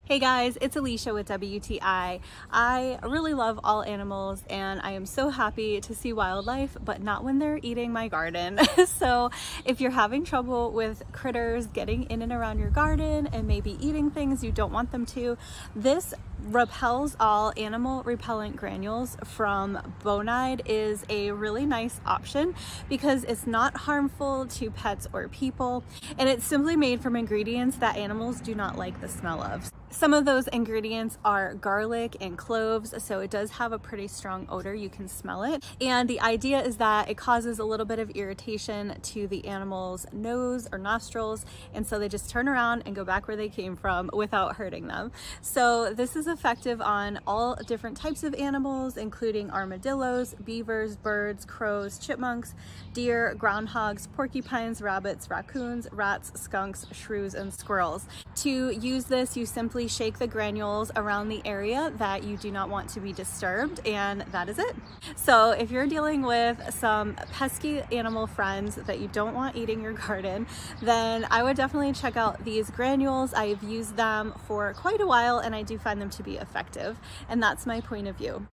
Hey guys, it's Alicia with WTI. I really love all animals and I am so happy to see wildlife, but not when they're eating my garden. So if you're having trouble with critters getting in and around your garden and maybe eating things you don't want them to, this Repels-All Animal Repellent Granules from Bonide is a really nice option because it's not harmful to pets or people, and it's simply made from ingredients that animals do not like the smell of. Some of those ingredients are garlic and cloves, so it does have a pretty strong odor. You can smell it. And the idea is that it causes a little bit of irritation to the animal's nose or nostrils, and so they just turn around and go back where they came from without hurting them. So this is effective on all different types of animals, including armadillos, beavers, birds, crows, chipmunks, deer, groundhogs, porcupines, rabbits, raccoons, rats, skunks, shrews, and squirrels. To use this, you simply shake the granules around the area that you do not want to be disturbed, and that is it. So if you're dealing with some pesky animal friends that you don't want eating your garden, then I would definitely check out these granules. I've used them for quite a while and I do find them to be effective, and that's my point of view.